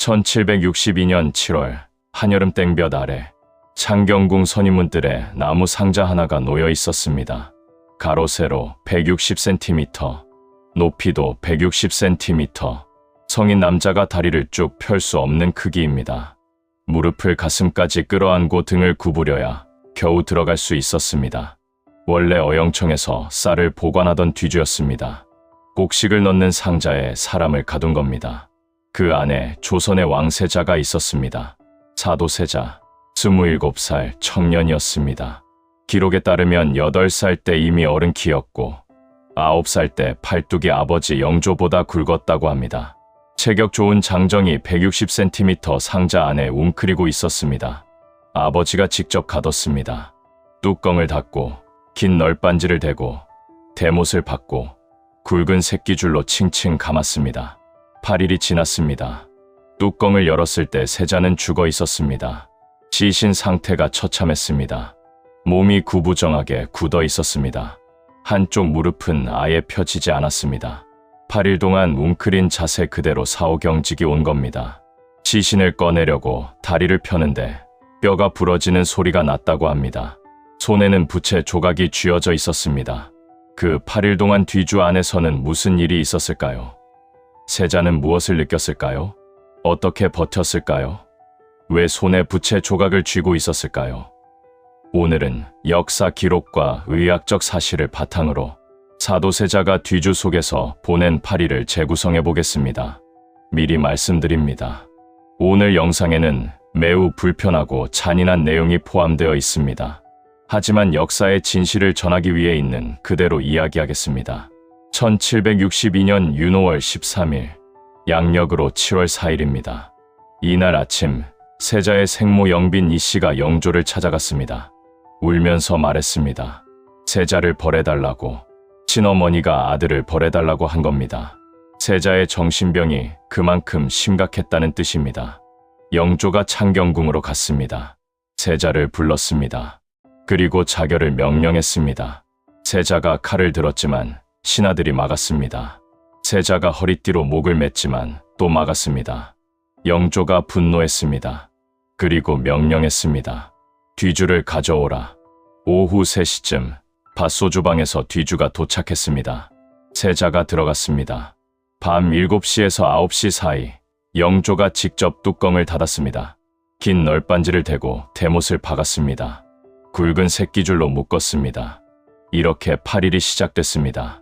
1762년 7월 한여름 땡볕 아래 창경궁 선인문들에 나무 상자 하나가 놓여 있었습니다. 가로 세로 160cm, 높이도 160cm, 성인 남자가 다리를 쭉 펼 수 없는 크기입니다. 무릎을 가슴까지 끌어안고 등을 구부려야 겨우 들어갈 수 있었습니다. 원래 어영청에서 쌀을 보관하던 뒤주였습니다. 곡식을 넣는 상자에 사람을 가둔 겁니다. 그 안에 조선의 왕세자가 있었습니다. 사도세자, 27살 청년이었습니다. 기록에 따르면 8살 때 이미 어른 키였고 9살 때 팔뚝이 아버지 영조보다 굵었다고 합니다. 체격 좋은 장정이 160cm 상자 안에 웅크리고 있었습니다. 아버지가 직접 가뒀습니다. 뚜껑을 닫고 긴 널빤지를 대고 대못을 받고 굵은 새끼줄로 칭칭 감았습니다. 8일이 지났습니다. 뚜껑을 열었을 때 세자는 죽어 있었습니다. 시신 상태가 처참했습니다. 몸이 구부정하게 굳어 있었습니다. 한쪽 무릎은 아예 펴지지 않았습니다. 8일 동안 웅크린 자세 그대로 사오경직이 온 겁니다. 시신을 꺼내려고 다리를 펴는데 뼈가 부러지는 소리가 났다고 합니다. 손에는 부채 조각이 쥐어져 있었습니다. 그 8일 동안 뒤주 안에서는 무슨 일이 있었을까요? 세자는 무엇을 느꼈을까요? 어떻게 버텼을까요? 왜 손에 부채 조각을 쥐고 있었을까요? 오늘은 역사 기록과 의학적 사실을 바탕으로 사도세자가 뒤주 속에서 보낸 8일을 재구성해 보겠습니다. 미리 말씀드립니다. 오늘 영상에는 매우 불편하고 잔인한 내용이 포함되어 있습니다. 하지만 역사의 진실을 전하기 위해 있는 그대로 이야기하겠습니다. 1762년 윤호월 13일, 양력으로 7월 4일입니다. 이날 아침, 세자의 생모 영빈 이씨가 영조를 찾아갔습니다. 울면서 말했습니다. 세자를 벌해달라고. 친어머니가 아들을 벌해달라고 한 겁니다. 세자의 정신병이 그만큼 심각했다는 뜻입니다. 영조가 창경궁으로 갔습니다. 세자를 불렀습니다. 그리고 자결을 명령했습니다. 세자가 칼을 들었지만 신하들이 막았습니다. 세자가 허리띠로 목을 맸지만 또 막았습니다. 영조가 분노했습니다. 그리고 명령했습니다. 뒤주를 가져오라. 오후 3시쯤 밭소주방에서 뒤주가 도착했습니다. 세자가 들어갔습니다. 밤 7시에서 9시 사이 영조가 직접 뚜껑을 닫았습니다. 긴 널빤지를 대고 대못을 박았습니다. 굵은 새끼줄로 묶었습니다. 이렇게 8일이 시작됐습니다.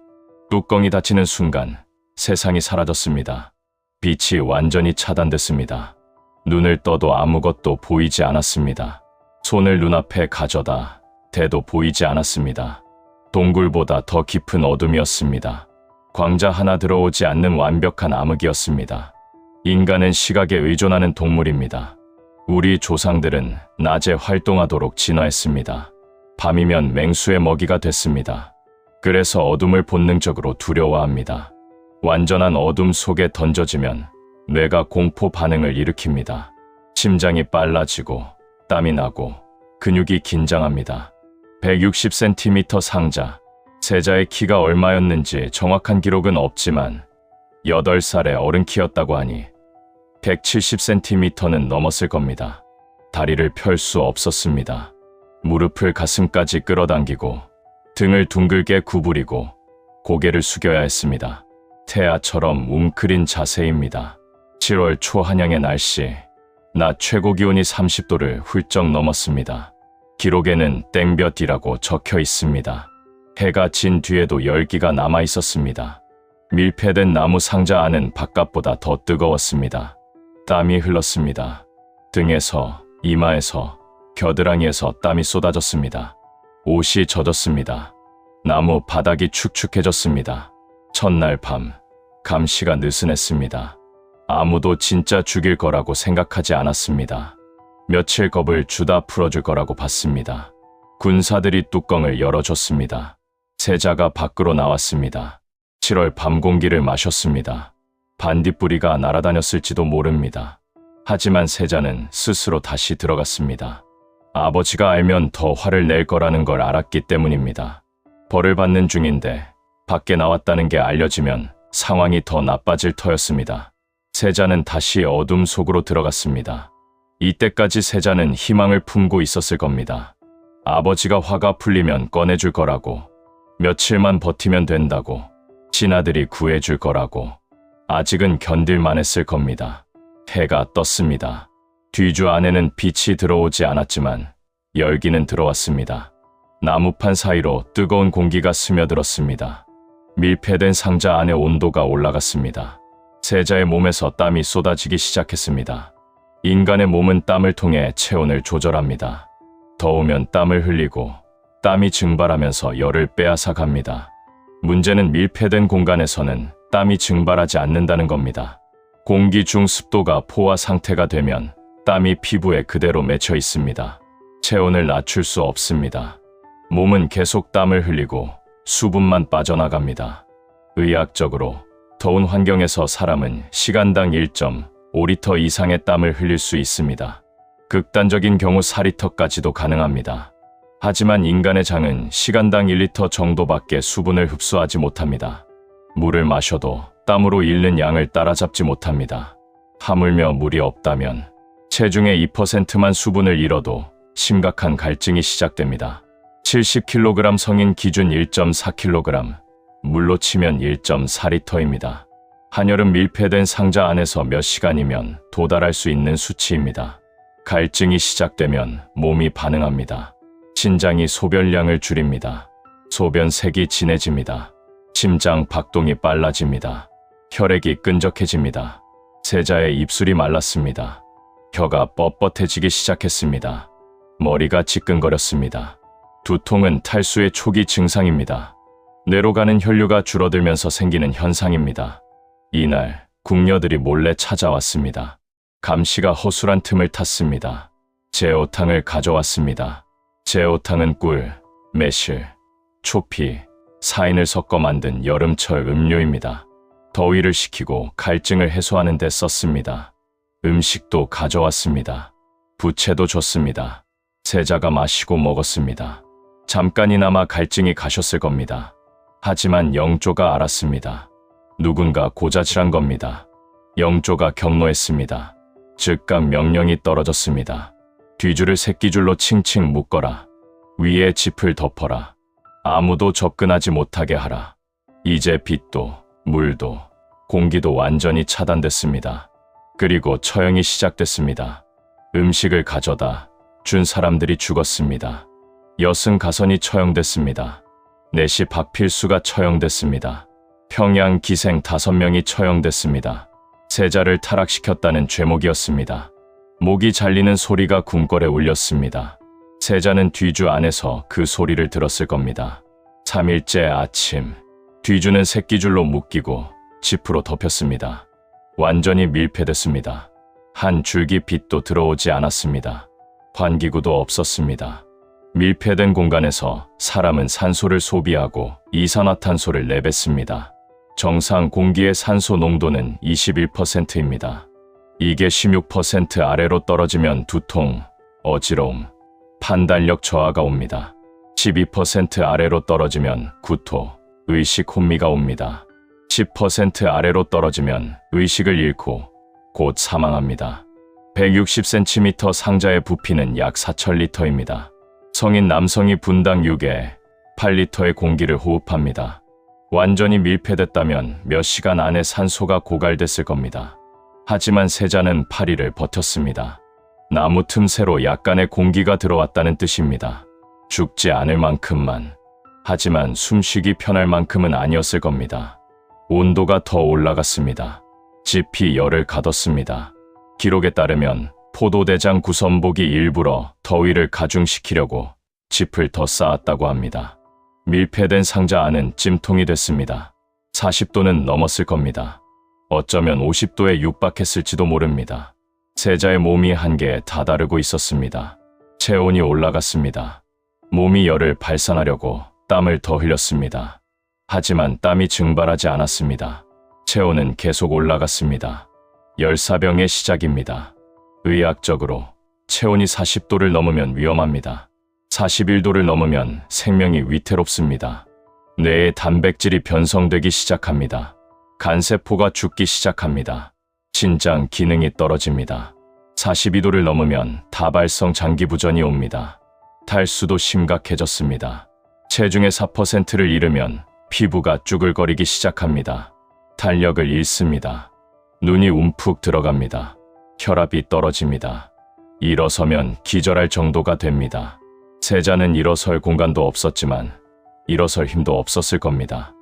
뚜껑이 닫히는 순간 세상이 사라졌습니다. 빛이 완전히 차단됐습니다. 눈을 떠도 아무것도 보이지 않았습니다. 손을 눈앞에 가져다 대도 보이지 않았습니다. 동굴보다 더 깊은 어둠이었습니다. 광자 하나 들어오지 않는 완벽한 암흑이었습니다. 인간은 시각에 의존하는 동물입니다. 우리 조상들은 낮에 활동하도록 진화했습니다. 밤이면 맹수의 먹이가 됐습니다. 그래서 어둠을 본능적으로 두려워합니다. 완전한 어둠 속에 던져지면 뇌가 공포 반응을 일으킵니다. 심장이 빨라지고 땀이 나고 근육이 긴장합니다. 160cm 상자, 세자의 키가 얼마였는지 정확한 기록은 없지만 8살의 어른 키였다고 하니 170cm는 넘었을 겁니다. 다리를 펼 수 없었습니다. 무릎을 가슴까지 끌어당기고 등을 둥글게 구부리고 고개를 숙여야 했습니다. 태아처럼 웅크린 자세입니다. 7월 초한양의 날씨, 낮 최고 기온이 30도를 훌쩍 넘었습니다. 기록에는 땡볕이라고 적혀 있습니다. 해가 진 뒤에도 열기가 남아 있었습니다. 밀폐된 나무 상자 안은 바깥보다 더 뜨거웠습니다. 땀이 흘렀습니다. 등에서, 이마에서, 겨드랑이에서 땀이 쏟아졌습니다. 옷이 젖었습니다. 나무 바닥이 축축해졌습니다. 첫날 밤, 감시가 느슨했습니다. 아무도 진짜 죽일 거라고 생각하지 않았습니다. 며칠 겁을 주다 풀어줄 거라고 봤습니다. 군사들이 뚜껑을 열어줬습니다. 세자가 밖으로 나왔습니다. 7월 밤 공기를 마셨습니다. 반딧불이가 날아다녔을지도 모릅니다. 하지만 세자는 스스로 다시 들어갔습니다. 아버지가 알면 더 화를 낼 거라는 걸 알았기 때문입니다. 벌을 받는 중인데 밖에 나왔다는 게 알려지면 상황이 더 나빠질 터였습니다. 세자는 다시 어둠 속으로 들어갔습니다. 이때까지 세자는 희망을 품고 있었을 겁니다. 아버지가 화가 풀리면 꺼내줄 거라고, 며칠만 버티면 된다고, 친아들이 구해줄 거라고. 아직은 견딜만 했을 겁니다. 해가 떴습니다. 뒤주 안에는 빛이 들어오지 않았지만 열기는 들어왔습니다. 나무판 사이로 뜨거운 공기가 스며들었습니다. 밀폐된 상자 안의 온도가 올라갔습니다. 세자의 몸에서 땀이 쏟아지기 시작했습니다. 인간의 몸은 땀을 통해 체온을 조절합니다. 더우면 땀을 흘리고 땀이 증발하면서 열을 빼앗아 갑니다. 문제는 밀폐된 공간에서는 땀이 증발하지 않는다는 겁니다. 공기 중 습도가 포화 상태가 되면 땀이 피부에 그대로 맺혀 있습니다. 체온을 낮출 수 없습니다. 몸은 계속 땀을 흘리고 수분만 빠져나갑니다. 의학적으로 더운 환경에서 사람은 시간당 1.5리터 이상의 땀을 흘릴 수 있습니다. 극단적인 경우 4리터까지도 가능합니다. 하지만 인간의 장은 시간당 1리터 정도밖에 수분을 흡수하지 못합니다. 물을 마셔도 땀으로 잃는 양을 따라잡지 못합니다. 하물며 물이 없다면 체중의 2%만 수분을 잃어도 심각한 갈증이 시작됩니다. 70kg 성인 기준 1.4kg, 물로 치면 1.4리터입니다. 한여름 밀폐된 상자 안에서 몇 시간이면 도달할 수 있는 수치입니다. 갈증이 시작되면 몸이 반응합니다. 신장이 소변량을 줄입니다. 소변색이 진해집니다. 심장 박동이 빨라집니다. 혈액이 끈적해집니다. 세자의 입술이 말랐습니다. 혀가 뻣뻣해지기 시작했습니다. 머리가 지끈거렸습니다. 두통은 탈수의 초기 증상입니다. 뇌로 가는 혈류가 줄어들면서 생기는 현상입니다. 이날 궁녀들이 몰래 찾아왔습니다. 감시가 허술한 틈을 탔습니다. 제오탕을 가져왔습니다. 제오탕은 꿀, 매실, 초피, 사인을 섞어 만든 여름철 음료입니다. 더위를 식히고 갈증을 해소하는 데 썼습니다. 음식도 가져왔습니다. 부채도 줬습니다. 세자가 마시고 먹었습니다. 잠깐이나마 갈증이 가셨을 겁니다. 하지만 영조가 알았습니다. 누군가 고자질한 겁니다. 영조가 경로했습니다. 즉각 명령이 떨어졌습니다. 뒤줄을 새끼줄로 칭칭 묶어라. 위에 짚을 덮어라. 아무도 접근하지 못하게 하라. 이제 빛도, 물도, 공기도 완전히 차단됐습니다. 그리고 처형이 시작됐습니다. 음식을 가져다 준 사람들이 죽었습니다. 여승 가선이 처형됐습니다. 내시 박필수가 처형됐습니다. 평양 기생 5명이 처형됐습니다. 세자를 타락시켰다는 죄목이었습니다. 목이 잘리는 소리가 궁궐에 울렸습니다. 세자는 뒤주 안에서 그 소리를 들었을 겁니다. 3일째 아침, 뒤주는 새끼줄로 묶이고 짚으로 덮였습니다. 완전히 밀폐됐습니다. 한 줄기 빛도 들어오지 않았습니다. 환기구도 없었습니다. 밀폐된 공간에서 사람은 산소를 소비하고 이산화탄소를 내뱉습니다. 정상 공기의 산소 농도는 21%입니다. 이게 16% 아래로 떨어지면 두통, 어지러움, 판단력 저하가 옵니다. 12% 아래로 떨어지면 구토, 의식 혼미가 옵니다. 10% 아래로 떨어지면 의식을 잃고 곧 사망합니다. 160cm 상자의 부피는 약 4,000리터입니다. 성인 남성이 분당 6에 8리터의 공기를 호흡합니다. 완전히 밀폐됐다면 몇 시간 안에 산소가 고갈됐을 겁니다. 하지만 세자는 8일을 버텼습니다. 나무 틈새로 약간의 공기가 들어왔다는 뜻입니다. 죽지 않을 만큼만. 하지만 숨쉬기 편할 만큼은 아니었을 겁니다. 온도가 더 올라갔습니다. 짚이 열을 가뒀습니다. 기록에 따르면 포도대장 구선복이 일부러 더위를 가중시키려고 짚을 더 쌓았다고 합니다. 밀폐된 상자 안은 찜통이 됐습니다. 40도는 넘었을 겁니다. 어쩌면 50도에 육박했을지도 모릅니다. 세자의 몸이 한계에 다다르고 있었습니다. 체온이 올라갔습니다. 몸이 열을 발산하려고 땀을 더 흘렸습니다. 하지만 땀이 증발하지 않았습니다. 체온은 계속 올라갔습니다. 열사병의 시작입니다. 의학적으로 체온이 40도를 넘으면 위험합니다. 41도를 넘으면 생명이 위태롭습니다. 뇌의 단백질이 변성되기 시작합니다. 간세포가 죽기 시작합니다. 신장 기능이 떨어집니다. 42도를 넘으면 다발성 장기부전이 옵니다. 탈수도 심각해졌습니다. 체중의 4%를 잃으면 피부가 쭈글거리기 시작합니다. 탄력을 잃습니다. 눈이 움푹 들어갑니다. 혈압이 떨어집니다. 일어서면 기절할 정도가 됩니다. 세자는 일어설 공간도 없었지만 일어설 힘도 없었을 겁니다.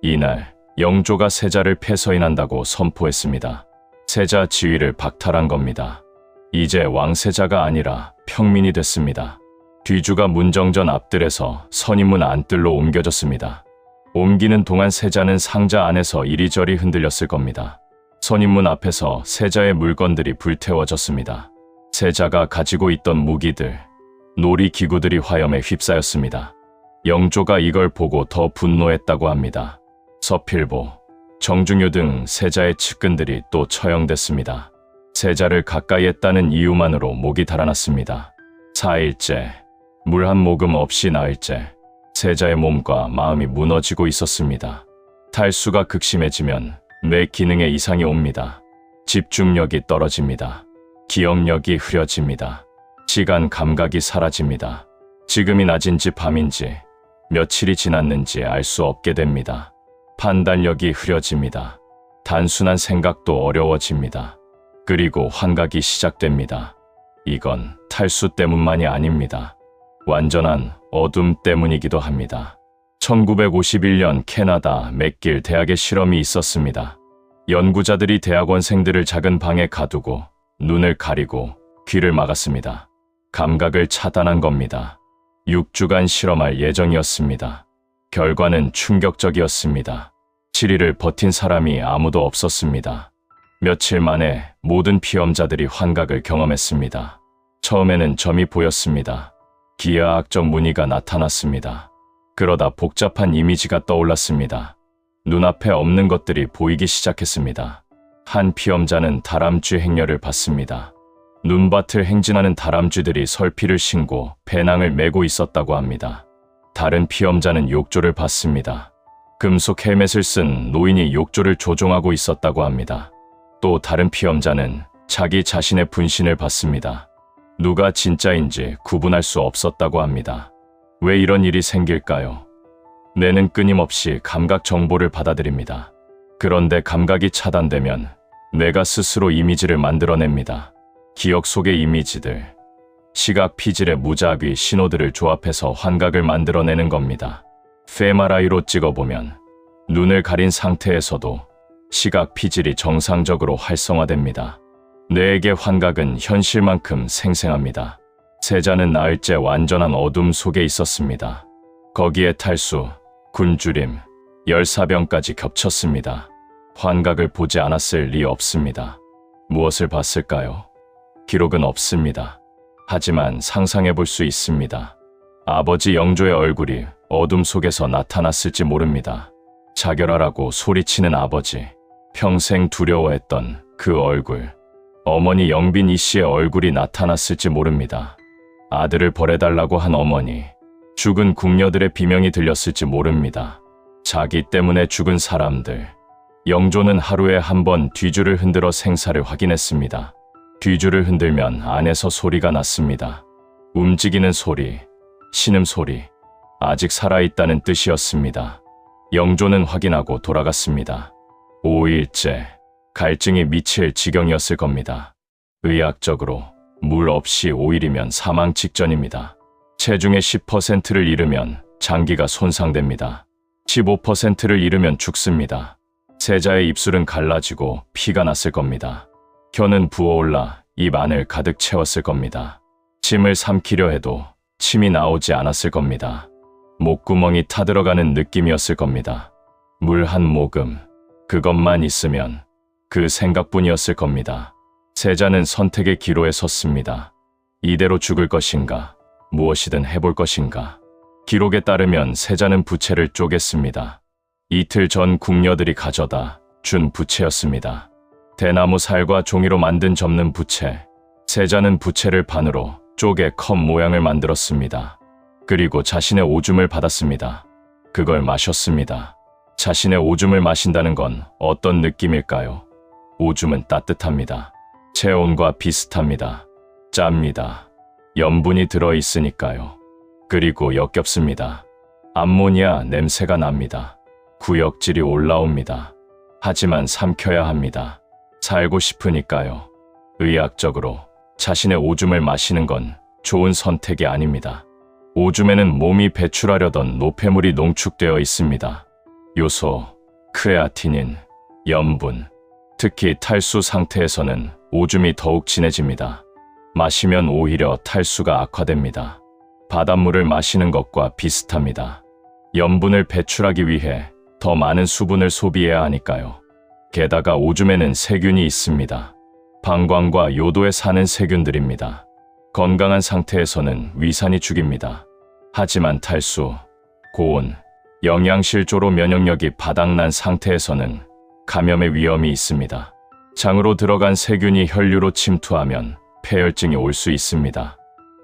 이날 영조가 세자를 폐서인한다고 선포했습니다. 세자 지위를 박탈한 겁니다. 이제 왕세자가 아니라 평민이 됐습니다. 뒤주가 문정전 앞뜰에서 선인문 안뜰로 옮겨졌습니다. 옮기는 동안 세자는 상자 안에서 이리저리 흔들렸을 겁니다. 선인문 앞에서 세자의 물건들이 불태워졌습니다. 세자가 가지고 있던 무기들, 놀이기구들이 화염에 휩싸였습니다. 영조가 이걸 보고 더 분노했다고 합니다. 서필보, 정중요 등 세자의 측근들이 또 처형됐습니다. 세자를 가까이 했다는 이유만으로 목이 달아났습니다. 4일째, 물 한 모금 없이 나흘째, 세자의 몸과 마음이 무너지고 있었습니다. 탈수가 극심해지면 뇌 기능에 이상이 옵니다. 집중력이 떨어집니다. 기억력이 흐려집니다. 시간 감각이 사라집니다. 지금이 낮인지 밤인지 며칠이 지났는지 알 수 없게 됩니다. 판단력이 흐려집니다. 단순한 생각도 어려워집니다. 그리고 환각이 시작됩니다. 이건 탈수 때문만이 아닙니다. 완전한 어둠 때문이기도 합니다. 1951년 캐나다 맥길 대학의 실험이 있었습니다. 연구자들이 대학원생들을 작은 방에 가두고 눈을 가리고 귀를 막았습니다. 감각을 차단한 겁니다. 6주간 실험할 예정이었습니다. 결과는 충격적이었습니다. 7일을 버틴 사람이 아무도 없었습니다. 며칠 만에 모든 피험자들이 환각을 경험했습니다. 처음에는 점이 보였습니다. 기하학적 무늬가 나타났습니다. 그러다 복잡한 이미지가 떠올랐습니다. 눈앞에 없는 것들이 보이기 시작했습니다. 한 피험자는 다람쥐 행렬을 봤습니다. 눈밭을 행진하는 다람쥐들이 설피를 신고 배낭을 메고 있었다고 합니다. 다른 피험자는 욕조를 봤습니다. 금속 헬멧을 쓴 노인이 욕조를 조종하고 있었다고 합니다. 또 다른 피험자는 자기 자신의 분신을 봤습니다. 누가 진짜인지 구분할 수 없었다고 합니다. 왜 이런 일이 생길까요? 뇌는 끊임없이 감각 정보를 받아들입니다. 그런데 감각이 차단되면 뇌가 스스로 이미지를 만들어냅니다. 기억 속의 이미지들, 시각 피질의 무작위 신호들을 조합해서 환각을 만들어내는 겁니다. MRI로 찍어보면 눈을 가린 상태에서도 시각 피질이 정상적으로 활성화됩니다. 뇌에게 환각은 현실만큼 생생합니다. 세자는 나흘째 완전한 어둠 속에 있었습니다. 거기에 탈수, 굶주림, 열사병까지 겹쳤습니다. 환각을 보지 않았을 리 없습니다. 무엇을 봤을까요? 기록은 없습니다. 하지만 상상해 볼 수 있습니다. 아버지 영조의 얼굴이 어둠 속에서 나타났을지 모릅니다. 자결하라고 소리치는 아버지, 평생 두려워했던 그 얼굴, 어머니 영빈 이 씨의 얼굴이 나타났을지 모릅니다. 아들을 벌해달라고 한 어머니, 죽은 궁녀들의 비명이 들렸을지 모릅니다. 자기 때문에 죽은 사람들. 영조는 하루에 한 번 뒤주를 흔들어 생사를 확인했습니다. 뒤주를 흔들면 안에서 소리가 났습니다. 움직이는 소리, 신음소리, 아직 살아있다는 뜻이었습니다. 영조는 확인하고 돌아갔습니다. 5일째, 갈증이 미칠 지경이었을 겁니다. 의학적으로 물 없이 5일이면 사망 직전입니다. 체중의 10%를 잃으면 장기가 손상됩니다. 15%를 잃으면 죽습니다. 세자의 입술은 갈라지고 피가 났을 겁니다. 혀는 부어올라 입 안을 가득 채웠을 겁니다. 침을 삼키려 해도 침이 나오지 않았을 겁니다. 목구멍이 타들어가는 느낌이었을 겁니다. 물 한 모금, 그것만 있으면 그 생각뿐이었을 겁니다. 세자는 선택의 기로에 섰습니다. 이대로 죽을 것인가, 무엇이든 해볼 것인가. 기록에 따르면 세자는 부채를 쪼갰습니다. 이틀 전 궁녀들이 가져다 준 부채였습니다. 대나무 살과 종이로 만든 접는 부채. 세자는 부채를 반으로 쪼개 컵 모양을 만들었습니다. 그리고 자신의 오줌을 받았습니다. 그걸 마셨습니다. 자신의 오줌을 마신다는 건 어떤 느낌일까요? 오줌은 따뜻합니다. 체온과 비슷합니다. 짭니다. 염분이 들어있으니까요. 그리고 역겹습니다. 암모니아 냄새가 납니다. 구역질이 올라옵니다. 하지만 삼켜야 합니다. 살고 싶으니까요. 의학적으로 자신의 오줌을 마시는 건 좋은 선택이 아닙니다. 오줌에는 몸이 배출하려던 노폐물이 농축되어 있습니다. 요소, 크레아티닌, 염분, 특히 탈수 상태에서는 오줌이 더욱 진해집니다. 마시면 오히려 탈수가 악화됩니다. 바닷물을 마시는 것과 비슷합니다. 염분을 배출하기 위해 더 많은 수분을 소비해야 하니까요. 게다가 오줌에는 세균이 있습니다. 방광과 요도에 사는 세균들입니다. 건강한 상태에서는 위산이 죽입니다. 하지만 탈수, 고온, 영양실조로 면역력이 바닥난 상태에서는 감염의 위험이 있습니다. 장으로 들어간 세균이 혈류로 침투하면 폐혈증이 올 수 있습니다.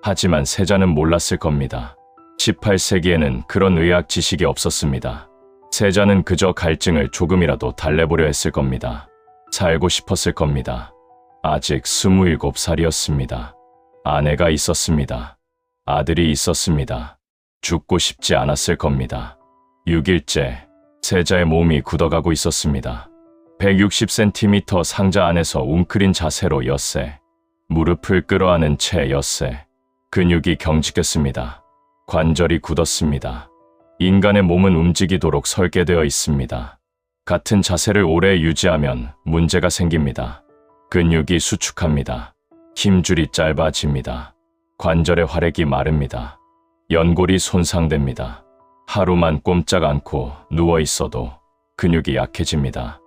하지만 세자는 몰랐을 겁니다. 18세기에는 그런 의학 지식이 없었습니다. 세자는 그저 갈증을 조금이라도 달래보려 했을 겁니다. 살고 싶었을 겁니다. 아직 27살이었습니다. 아내가 있었습니다. 아들이 있었습니다. 죽고 싶지 않았을 겁니다. 6일째, 세자의 몸이 굳어가고 있었습니다. 160cm 상자 안에서 웅크린 자세로 엿새, 무릎을 끌어안은 채 엿새, 근육이 경직했습니다. 관절이 굳었습니다. 인간의 몸은 움직이도록 설계되어 있습니다. 같은 자세를 오래 유지하면 문제가 생깁니다. 근육이 수축합니다. 힘줄이 짧아집니다. 관절의 활액이 마릅니다. 연골이 손상됩니다. 하루만 꼼짝 않고 누워 있어도 근육이 약해집니다.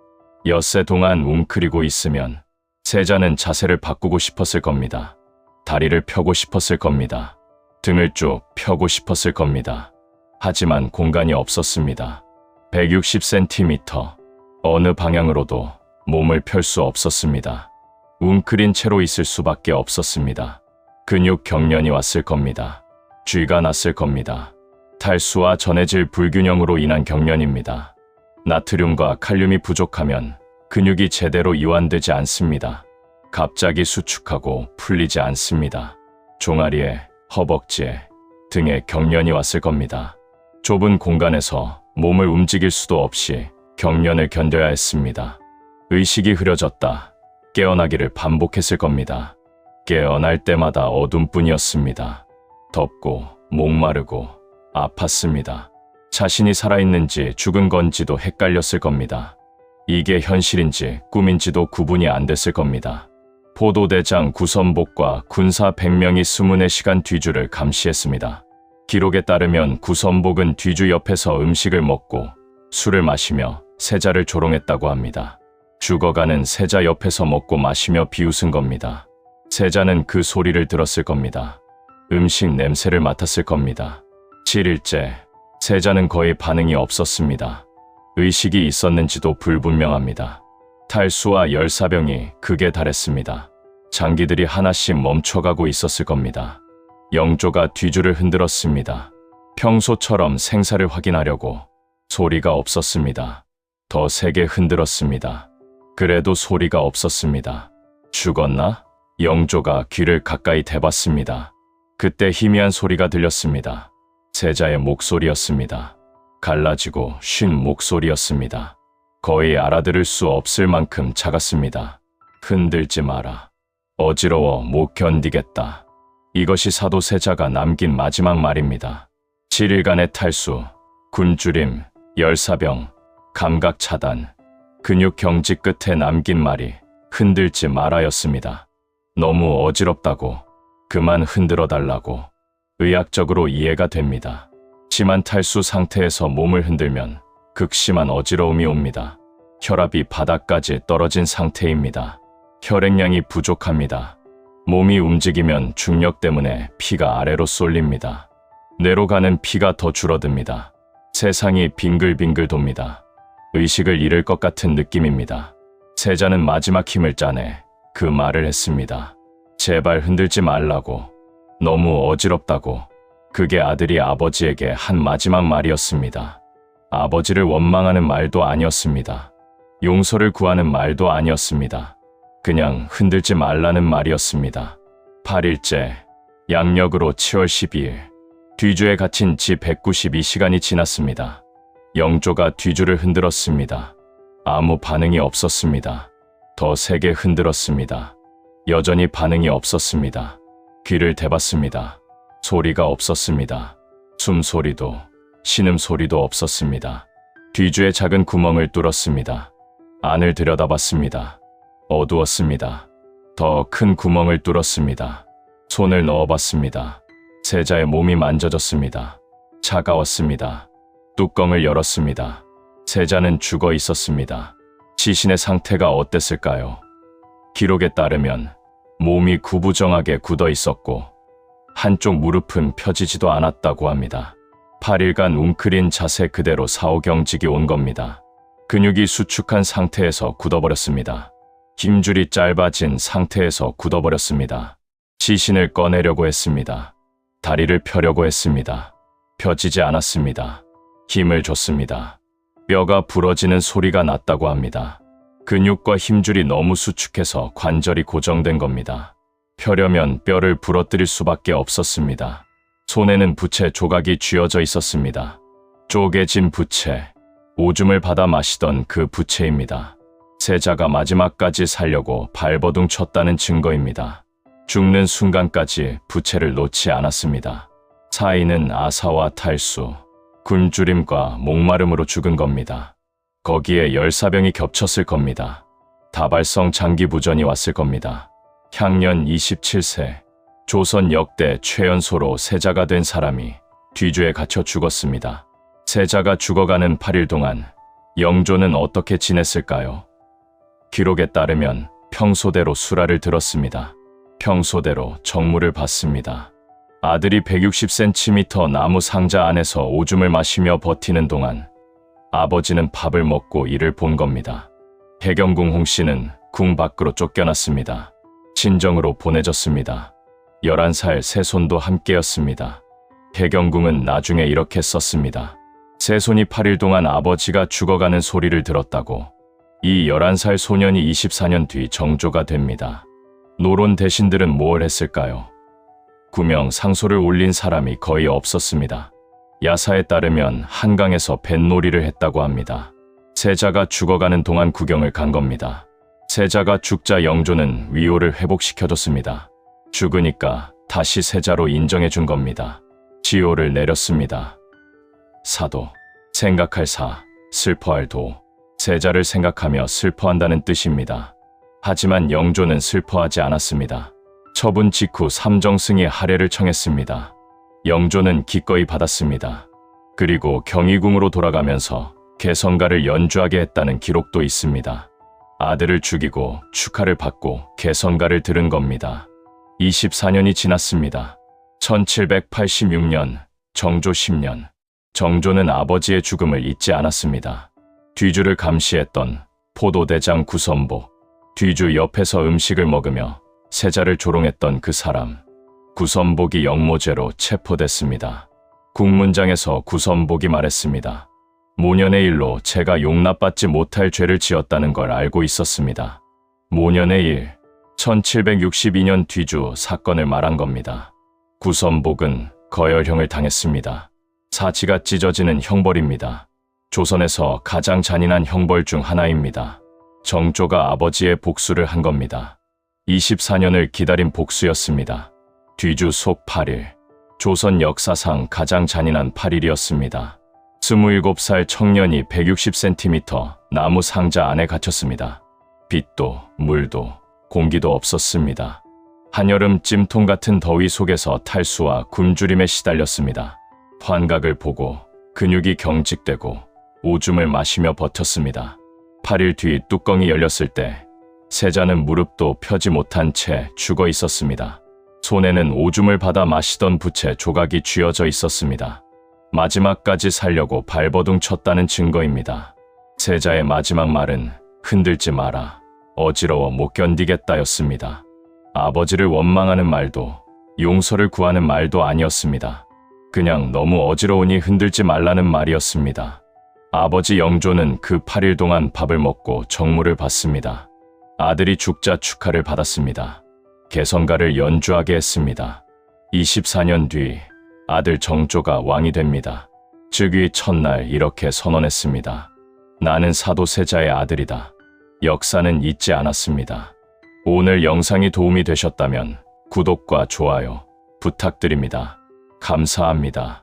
엿새 동안 웅크리고 있으면 세자는 자세를 바꾸고 싶었을 겁니다. 다리를 펴고 싶었을 겁니다. 등을 쭉 펴고 싶었을 겁니다. 하지만 공간이 없었습니다. 160cm, 어느 방향으로도 몸을 펼 수 없었습니다. 웅크린 채로 있을 수밖에 없었습니다. 근육 경련이 왔을 겁니다. 쥐가 났을 겁니다. 탈수와 전해질 불균형으로 인한 경련입니다. 나트륨과 칼륨이 부족하면 근육이 제대로 이완되지 않습니다. 갑자기 수축하고 풀리지 않습니다. 종아리에, 허벅지에, 등에 경련이 왔을 겁니다. 좁은 공간에서 몸을 움직일 수도 없이 경련을 견뎌야 했습니다. 의식이 흐려졌다. 깨어나기를 반복했을 겁니다. 깨어날 때마다 어둠뿐이었습니다. 덥고 목마르고 아팠습니다. 자신이 살아있는지 죽은 건지도 헷갈렸을 겁니다. 이게 현실인지 꿈인지도 구분이 안 됐을 겁니다. 포도대장 구선복과 군사 100명이 24시간 뒤주를 감시했습니다. 기록에 따르면 구선복은 뒤주 옆에서 음식을 먹고 술을 마시며 세자를 조롱했다고 합니다. 죽어가는 세자 옆에서 먹고 마시며 비웃은 겁니다. 세자는 그 소리를 들었을 겁니다. 음식 냄새를 맡았을 겁니다. 7일째, 세자는 거의 반응이 없었습니다. 의식이 있었는지도 불분명합니다. 탈수와 열사병이 극에 달했습니다. 장기들이 하나씩 멈춰가고 있었을 겁니다. 영조가 뒤주를 흔들었습니다. 평소처럼 생사를 확인하려고. 소리가 없었습니다. 더 세게 흔들었습니다. 그래도 소리가 없었습니다. 죽었나? 영조가 귀를 가까이 대봤습니다. 그때 희미한 소리가 들렸습니다. 세자의 목소리였습니다. 갈라지고 쉰 목소리였습니다. 거의 알아들을 수 없을 만큼 작았습니다. 흔들지 마라. 어지러워 못 견디겠다. 이것이 사도 세자가 남긴 마지막 말입니다. 7일간의 탈수, 굶주림, 열사병, 감각 차단, 근육 경직 끝에 남긴 말이 흔들지 마라였습니다. 너무 어지럽다고, 그만 흔들어 달라고. 의학적으로 이해가 됩니다. 심한 탈수 상태에서 몸을 흔들면 극심한 어지러움이 옵니다. 혈압이 바닥까지 떨어진 상태입니다. 혈액량이 부족합니다. 몸이 움직이면 중력 때문에 피가 아래로 쏠립니다. 뇌로 가는 피가 더 줄어듭니다. 세상이 빙글빙글 돕니다. 의식을 잃을 것 같은 느낌입니다. 세자는 마지막 힘을 짜내 그 말을 했습니다. 제발 흔들지 말라고. 너무 어지럽다고. 그게 아들이 아버지에게 한 마지막 말이었습니다. 아버지를 원망하는 말도 아니었습니다. 용서를 구하는 말도 아니었습니다. 그냥 흔들지 말라는 말이었습니다. 8일째, 양력으로 7월 12일, 뒤주에 갇힌 지 192시간이 지났습니다. 영조가 뒤주를 흔들었습니다. 아무 반응이 없었습니다. 더 세게 흔들었습니다. 여전히 반응이 없었습니다. 귀를 대봤습니다. 소리가 없었습니다. 숨소리도, 신음소리도 없었습니다. 뒤주의 작은 구멍을 뚫었습니다. 안을 들여다봤습니다. 어두웠습니다. 더 큰 구멍을 뚫었습니다. 손을 넣어봤습니다. 세자의 몸이 만져졌습니다. 차가웠습니다. 뚜껑을 열었습니다. 세자는 죽어 있었습니다. 시신의 상태가 어땠을까요? 기록에 따르면 몸이 구부정하게 굳어 있었고 한쪽 무릎은 펴지지도 않았다고 합니다. 8일간 웅크린 자세 그대로 사오경직이 온 겁니다. 근육이 수축한 상태에서 굳어버렸습니다. 힘줄이 짧아진 상태에서 굳어버렸습니다. 시신을 꺼내려고 했습니다. 다리를 펴려고 했습니다. 펴지지 않았습니다. 힘을 줬습니다. 뼈가 부러지는 소리가 났다고 합니다. 근육과 힘줄이 너무 수축해서 관절이 고정된 겁니다. 펴려면 뼈를 부러뜨릴 수밖에 없었습니다. 손에는 부채 조각이 쥐어져 있었습니다. 쪼개진 부채, 오줌을 받아 마시던 그 부채입니다. 세자가 마지막까지 살려고 발버둥 쳤다는 증거입니다. 죽는 순간까지 부채를 놓지 않았습니다. 사인은 아사와 탈수, 굶주림과 목마름으로 죽은 겁니다. 거기에 열사병이 겹쳤을 겁니다. 다발성 장기부전이 왔을 겁니다. 향년 27세, 조선 역대 최연소로 세자가 된 사람이 뒤주에 갇혀 죽었습니다. 세자가 죽어가는 8일 동안 영조는 어떻게 지냈을까요? 기록에 따르면 평소대로 수라를 들었습니다. 평소대로 정물을 받습니다. 아들이 160cm 나무 상자 안에서 오줌을 마시며 버티는 동안 아버지는 밥을 먹고 일을 본 겁니다. 해경궁 홍씨는 궁 밖으로 쫓겨났습니다. 친정으로 보내졌습니다. 11살 새손도 함께였습니다. 해경궁은 나중에 이렇게 썼습니다. 새손이 8일 동안 아버지가 죽어가는 소리를 들었다고. 이 11살 소년이 24년 뒤 정조가 됩니다. 노론 대신들은 뭘 했을까요? 구명 상소를 올린 사람이 거의 없었습니다. 야사에 따르면 한강에서 뱃놀이를 했다고 합니다. 세자가 죽어가는 동안 구경을 간 겁니다. 세자가 죽자 영조는 위호를 회복시켜줬습니다. 죽으니까 다시 세자로 인정해준 겁니다. 지호를 내렸습니다. 사도, 생각할 사, 슬퍼할 도, 세자를 생각하며 슬퍼한다는 뜻입니다. 하지만 영조는 슬퍼하지 않았습니다. 처분 직후 삼정승이 할애를 청했습니다. 영조는 기꺼이 받았습니다. 그리고 경희궁으로 돌아가면서 개성가를 연주하게 했다는 기록도 있습니다. 아들을 죽이고 축하를 받고 개성가를 들은 겁니다. 24년이 지났습니다. 1786년, 정조 10년. 정조는 아버지의 죽음을 잊지 않았습니다. 뒤주를 감시했던 포도대장 구선복, 뒤주 옆에서 음식을 먹으며 세자를 조롱했던 그 사람, 구선복이 영모죄로 체포됐습니다. 국문장에서 구선복이 말했습니다. 모년의 일로 제가 용납받지 못할 죄를 지었다는 걸 알고 있었습니다. 모년의 일, 1762년 뒤주 사건을 말한 겁니다. 구선복은 거열형을 당했습니다. 사지가 찢어지는 형벌입니다. 조선에서 가장 잔인한 형벌 중 하나입니다. 정조가 아버지의 복수를 한 겁니다. 24년을 기다린 복수였습니다. 뒤주 속 8일, 조선 역사상 가장 잔인한 8일이었습니다. 27살 청년이 160cm 나무 상자 안에 갇혔습니다. 빛도 물도 공기도 없었습니다. 한여름 찜통 같은 더위 속에서 탈수와 굶주림에 시달렸습니다. 환각을 보고 근육이 경직되고 오줌을 마시며 버텼습니다. 8일 뒤 뚜껑이 열렸을 때 세자는 무릎도 펴지 못한 채 죽어 있었습니다. 손에는 오줌을 받아 마시던 부채 조각이 쥐어져 있었습니다. 마지막까지 살려고 발버둥 쳤다는 증거입니다. 세자의 마지막 말은 흔들지 마라, 어지러워 못 견디겠다였습니다. 아버지를 원망하는 말도 용서를 구하는 말도 아니었습니다. 그냥 너무 어지러우니 흔들지 말라는 말이었습니다. 아버지 영조는 그 8일 동안 밥을 먹고 정무를 받습니다. 아들이 죽자 축하를 받았습니다. 개성가를 연주하게 했습니다. 24년 뒤 아들 정조가 왕이 됩니다. 즉위 첫날 이렇게 선언했습니다. 나는 사도세자의 아들이다. 역사는 잊지 않았습니다. 오늘 영상이 도움이 되셨다면 구독과 좋아요 부탁드립니다. 감사합니다.